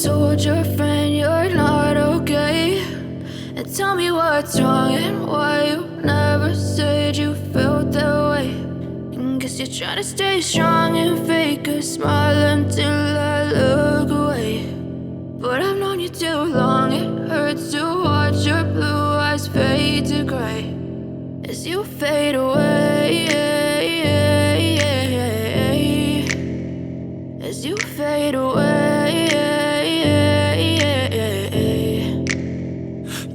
told your friend you're not okay? And tell me what's wrong and why you never said you felt that way. And guess you're trying to stay strong and fake a smile until I look away. But I've known you too long, it hurts to watch your blue eyes fade to gray as you fade away. As you fade away.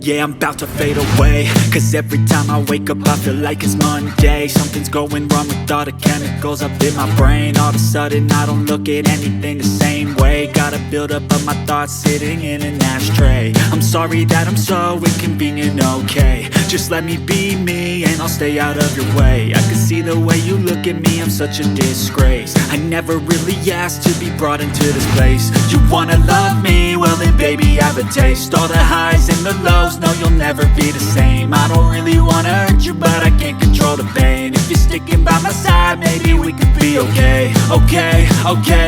Yeah, I'm about to fade away, cause every time I wake up I feel like it's Monday. Something's going wrong with all the chemicals up in my brain. All of a sudden I don't look at anything the same way. Got a buildup of my thoughts sitting in an ashtray. I'm sorry that I'm so inconvenient, okay? Just let me be me and I'll stay out of your way. I can see the way you look at me, I'm such a disgrace. I never really asked to be brought into this place. You wanna love me? Well then baby I have a taste. All the highs and the lows, no you'll never be the same. I don't really wanna hurt you but I can't control the pain. If you're sticking by my side maybe we could be okay. Okay,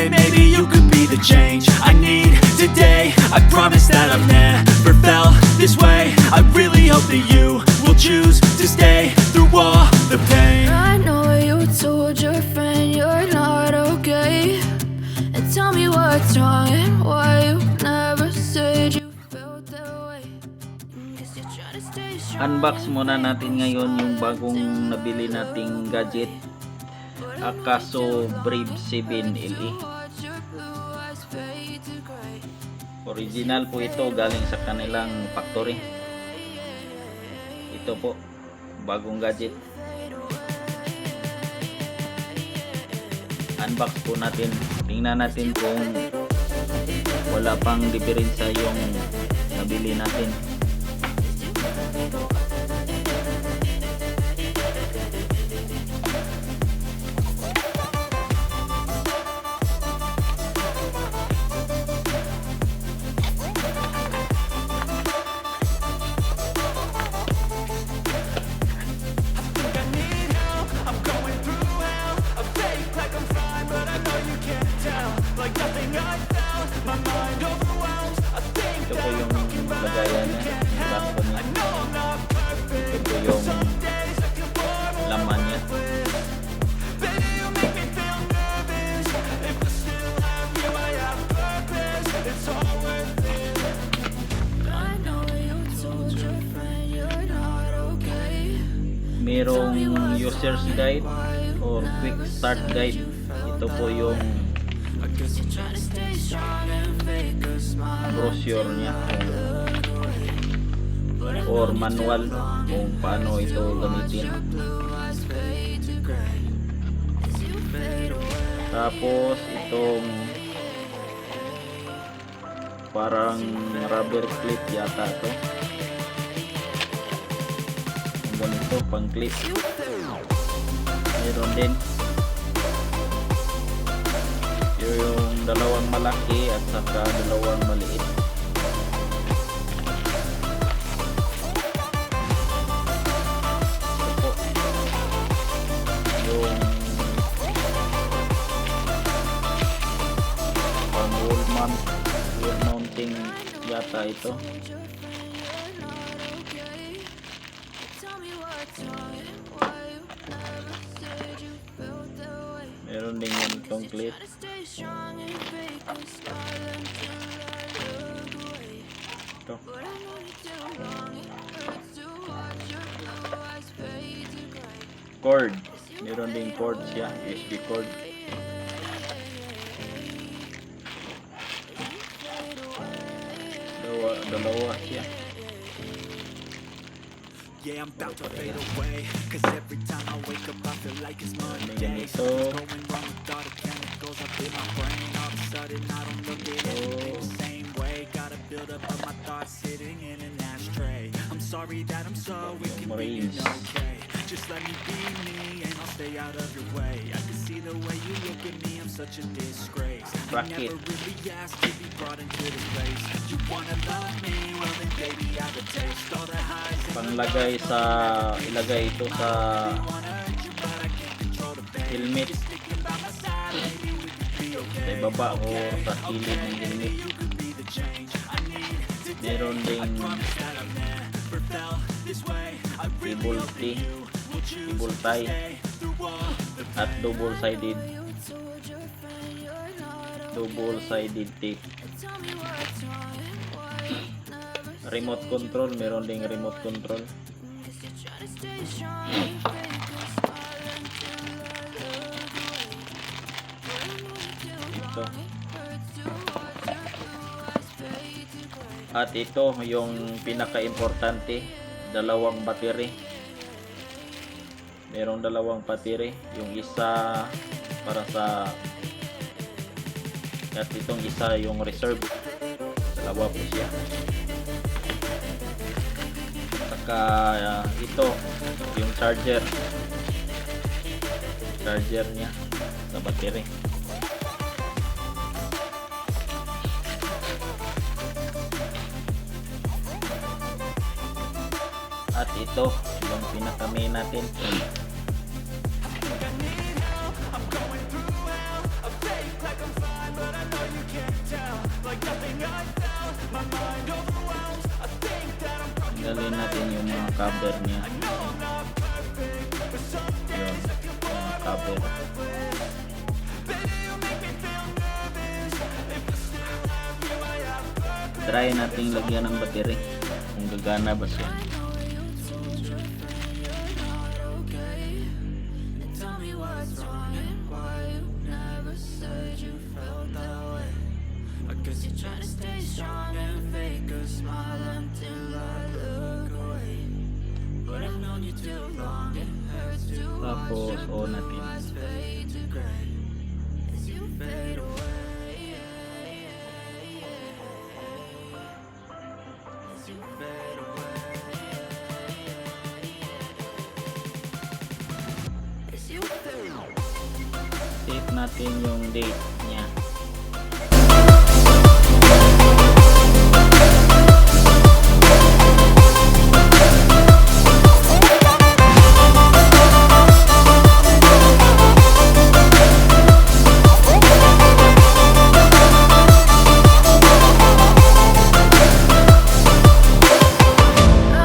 maybe you could be the change I need today. I promise that I've never felt this way. I really hope that you will choose to stay through all the pain. I know you told your friend you're not okay. And tell me what's wrong and why you never said you felt that way. Guess you're trying to stay strong. Unbox muna natin ngayon yung bagong nabili nating gadget, AKASO Brave 7 LE. Original po ito, galing sa kanilang factory. Ito po, bagong gadget. Unbox po natin. Tingnan natin kung wala pang diferensya yung nabili natin. Ito po yung lagayan niya, baso niya. Ito po yung laman niya. Merong user's guide or quick start guide. Ito po yung brochure niya or manual kung paano ito gamitin. Tapos itong parang rubber clip yata to. Ganito pang clip. Mayroon din yung dalawang malaki at saka dalawang maliit. Ito po yung pang wall mounting yata ito. Meron din yung itong clip. Ito. Cord. Meron din cord siya. USB cord. Dalawa siya. Yeah, I'm about to fade away, cause every time I wake up I feel like it's Monday. Something's going wrong with all the chemicals up in my brain. All of a sudden I don't look at anything the same way. Got a buildup of my thoughts sitting in an ashtray. I'm sorry that I'm so inconvenient, okay? Just let me be me and I'll stay out of your way. I can see the way you look at me, I'm such a disgrace. I never really asked to be brought into this place. You wanna love me? Well then baby I have a taste. All the highs and Panglagay sa ilagay ito sa helmet. Sa baba o sa kilid ng helmet. Meron ding cable tie at double-sided tape. Remote control, meron ding remote control. Ito. At ito yung pinaka-importante, dalawang battery. Merong dalawang battery, yung isa para sa at itong isa yung reserve. Dalawa po siya. Saka ito yung charger niya sa battery. At ito yung pinaka-main natin. Tanggalin natin yung mga cover niya. Yun, yung cover. Try natin lagyan ng battery kung gagana ba siya. Tapos on natin. Set natin yung date.